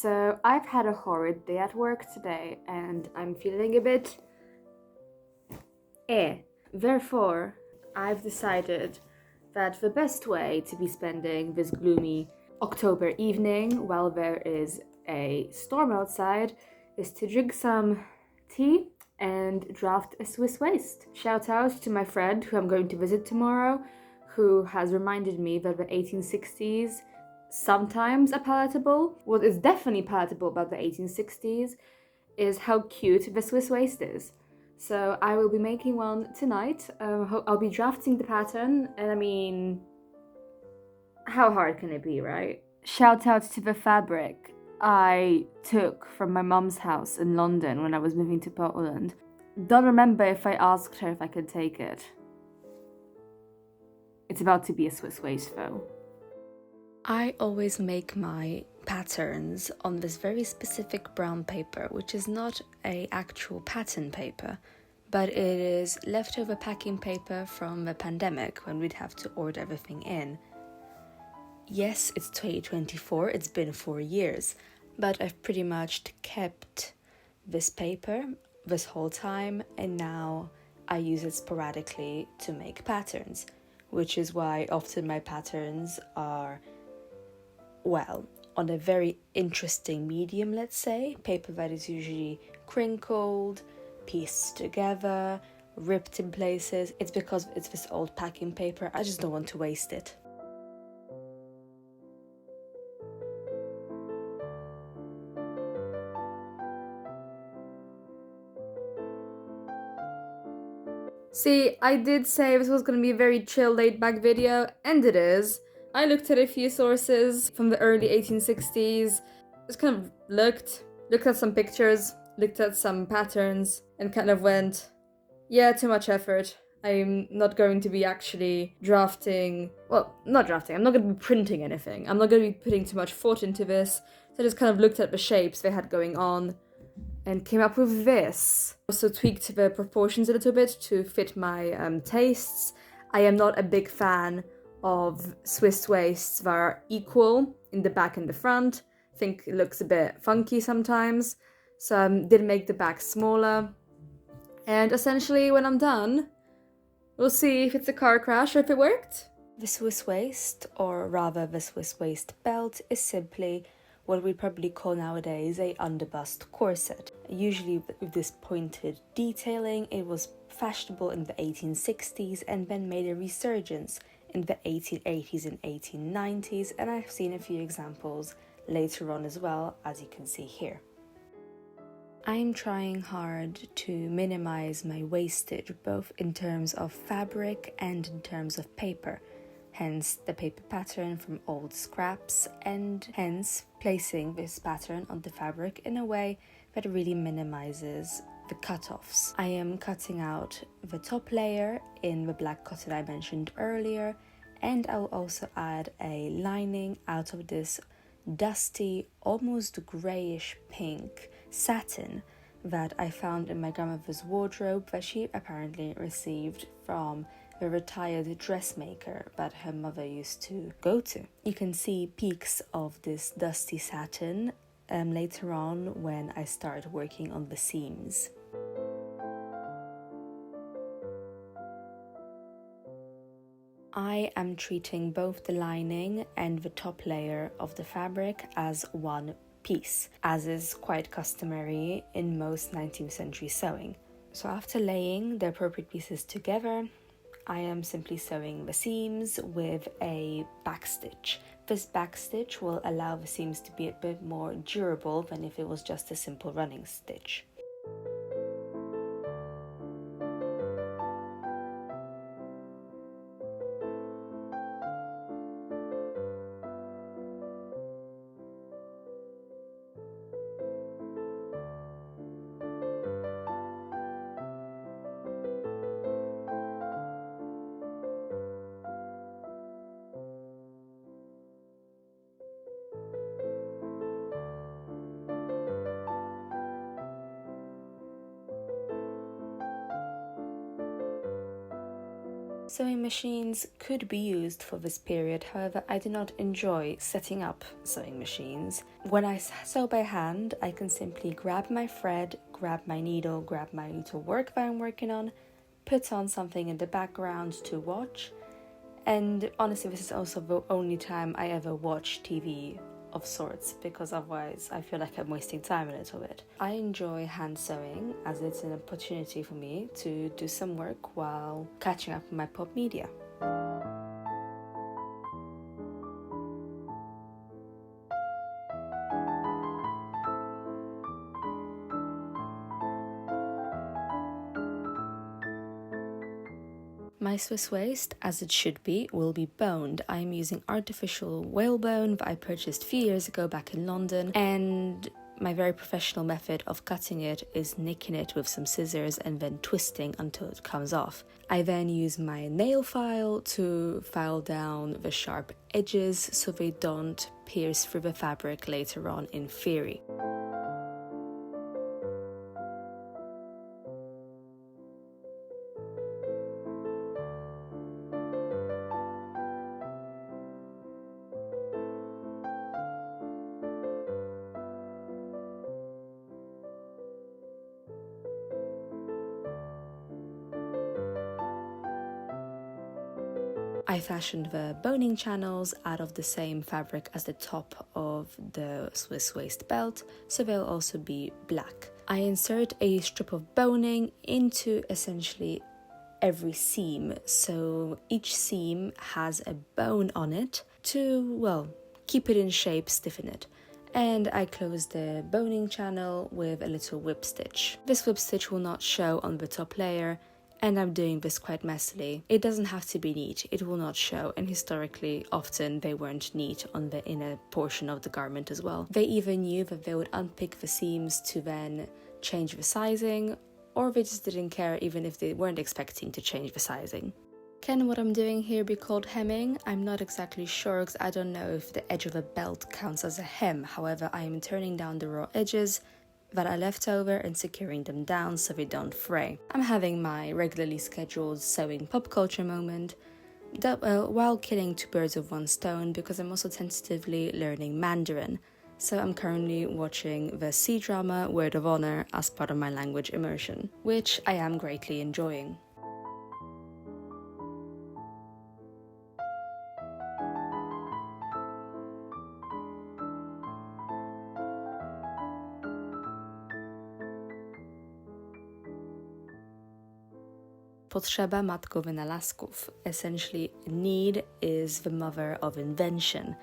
So I've had a horrid day at work today and I'm feeling a bit Therefore, I've decided that the best way to be spending this gloomy October evening while there is a storm outside is to drink some tea and draft a Swiss waist. Shout out to my friend who I'm going to visit tomorrow, who has reminded me that the 1860s sometimes are palatable. What is definitely palatable about the 1860s is how cute the Swiss waist is. So I will be making one tonight. I'll be drafting the pattern, and I mean, how hard can it be, right? Shout out to the fabric I took from my mum's house in London when I was moving to Poland. Don't remember if I asked her if I could take it. It's about to be a Swiss waist though. I always make my patterns on this very specific brown paper, which is not an actual pattern paper, but it is leftover packing paper from the pandemic when we'd have to order everything in. Yes, it's 2024, it's been 4 years, but I've pretty much kept this paper this whole time, and now I use it sporadically to make patterns, which is why often my patterns are, well, on a very interesting medium, let's say, paper that is usually crinkled, pieced together, ripped in places. It's because it's this old packing paper, I just don't want to waste it. See, I did say this was going to be a very chill, laid-back video, and it is. I looked at a few sources from the early 1860s, just kind of looked at some pictures, looked at some patterns, and kind of went, yeah, too much effort. I'm not going to be actually drafting, I'm not going to be printing anything. I'm not going to be putting too much thought into this. So I just kind of looked at the shapes they had going on and came up with this. Also tweaked the proportions a little bit to fit my tastes. I am not a big fan of Swiss waists that are equal in the back and the front. I think it looks a bit funky sometimes. So I did make the back smaller. And essentially when I'm done, we'll see if it's a car crash or if it worked. The Swiss waist, or rather the Swiss waist belt, is simply what we'd probably call nowadays a underbust corset. Usually with this pointed detailing, it was fashionable in the 1860s and then made a resurgence in the 1880s and 1890s, and I've seen a few examples later on as well, as you can see here. I'm trying hard to minimize my wastage, both in terms of fabric and in terms of paper. Hence the paper pattern from old scraps, and hence placing this pattern on the fabric in a way that really minimizes the cut-offs. I am cutting out the top layer in the black cotton I mentioned earlier, and I'll also add a lining out of this dusty, almost greyish pink satin that I found in my grandmother's wardrobe that she apparently received from a retired dressmaker that her mother used to go to. You can see peaks of this dusty satin later on when I start working on the seams. I am treating both the lining and the top layer of the fabric as one piece, as is quite customary in most 19th century sewing. So after laying the appropriate pieces together, I am simply sewing the seams with a backstitch. This backstitch will allow the seams to be a bit more durable than if it was just a simple running stitch. Sewing machines could be used for this period, however, I do not enjoy setting up sewing machines. When I sew by hand, I can simply grab my thread, grab my needle, grab my little work that I'm working on, put on something in the background to watch, and honestly, this is also the only time I ever watch TV of sorts, because otherwise I feel like I'm wasting time a little bit. I enjoy hand sewing as it's an opportunity for me to do some work while catching up on my pop media. My Swiss waist, as it should be, will be boned. I'm using artificial whalebone that I purchased a few years ago back in London, and my very professional method of cutting it is nicking it with some scissors and then twisting until it comes off. I then use my nail file to file down the sharp edges so they don't pierce through the fabric later on in theory. I fashioned the boning channels out of the same fabric as the top of the Swiss waist belt, so they'll also be black. I insert a strip of boning into essentially every seam, so each seam has a bone on it to, well, keep it in shape, stiffen it. And I close the boning channel with a little whip stitch. This whip stitch will not show on the top layer, and I'm doing this quite messily. It doesn't have to be neat, it will not show, and historically often they weren't neat on the inner portion of the garment as well. They even knew that they would unpick the seams to then change the sizing, or they just didn't care even if they weren't expecting to change the sizing. Can what I'm doing here be called hemming? I'm not exactly sure because I don't know if the edge of a belt counts as a hem. However, I am turning down the raw edges that are left over and securing them down so they don't fray. I'm having my regularly scheduled sewing pop culture moment while killing two birds with one stone, because I'm also tentatively learning Mandarin. So I'm currently watching the C-drama Word of Honor as part of my language immersion, which I am greatly enjoying. Potrzeba matko wynalazków. Essentially, need is the mother of invention.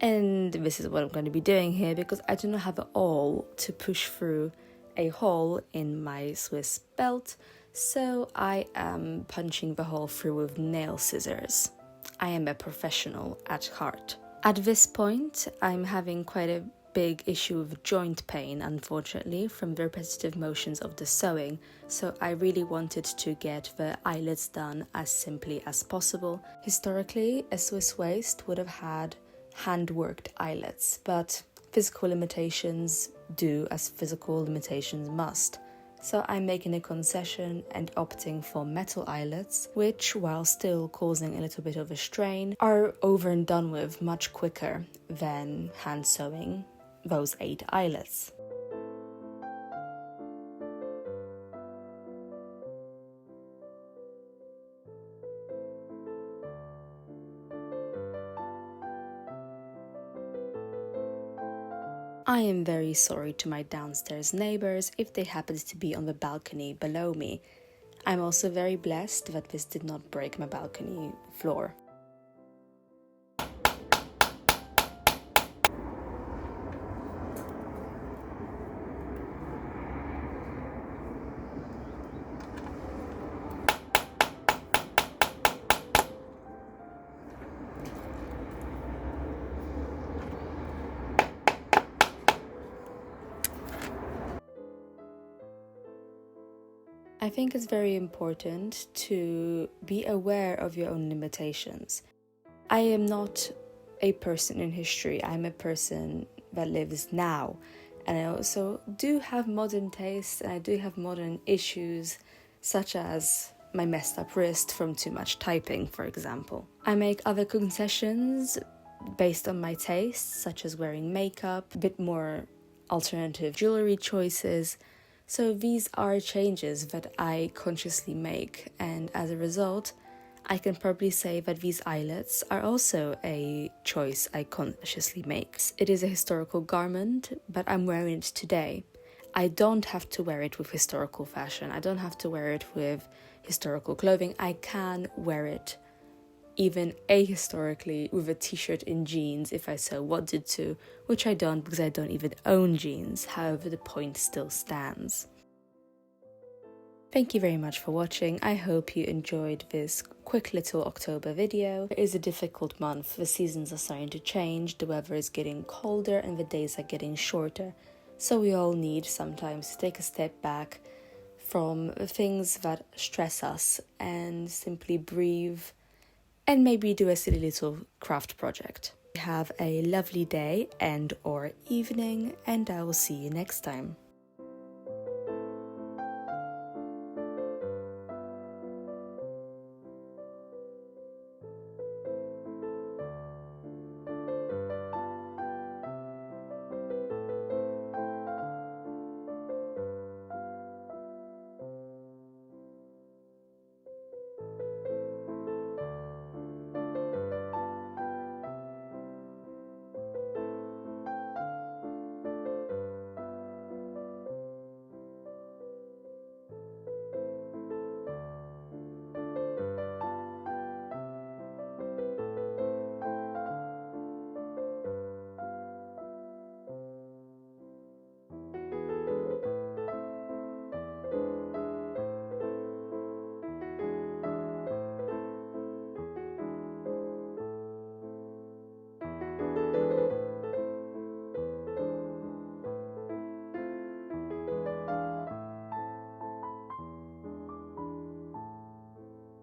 And this is what I'm going to be doing here, because I do not have an awl to push through a hole in my Swiss belt, so I am punching the hole through with nail scissors. I am a professional at heart. At this point, I'm having quite a big issue with joint pain, unfortunately, from the repetitive motions of the sewing, so I really wanted to get the eyelets done as simply as possible. Historically, a Swiss waist would have had hand-worked eyelets, but physical limitations do as physical limitations must. So I'm making a concession and opting for metal eyelets, which, while still causing a little bit of a strain, are over and done with much quicker than hand sewing those 8 eyelets. I am very sorry to my downstairs neighbors if they happened to be on the balcony below me. I'm also very blessed that this did not break my balcony floor. I think it's very important to be aware of your own limitations. I am not a person in history, I'm a person that lives now. And I also do have modern tastes, and I do have modern issues, such as my messed up wrist from too much typing, for example. I make other concessions based on my tastes, such as wearing makeup, a bit more alternative jewelry choices. So these are changes that I consciously make, and as a result, I can probably say that these eyelets are also a choice I consciously make. It is a historical garment, but I'm wearing it today. I don't have to wear it with historical fashion. I don't have to wear it with historical clothing. I can wear it even ahistorically with a t-shirt and jeans if I so wanted to, which I don't because I don't even own jeans. However, the point still stands. Thank you very much for watching. I hope you enjoyed this quick little October video. It is a difficult month. The seasons are starting to change, the weather is getting colder and the days are getting shorter. So we all need sometimes to take a step back from the things that stress us and simply breathe and maybe do a silly little craft project. Have a lovely day and or evening, and I will see you next time.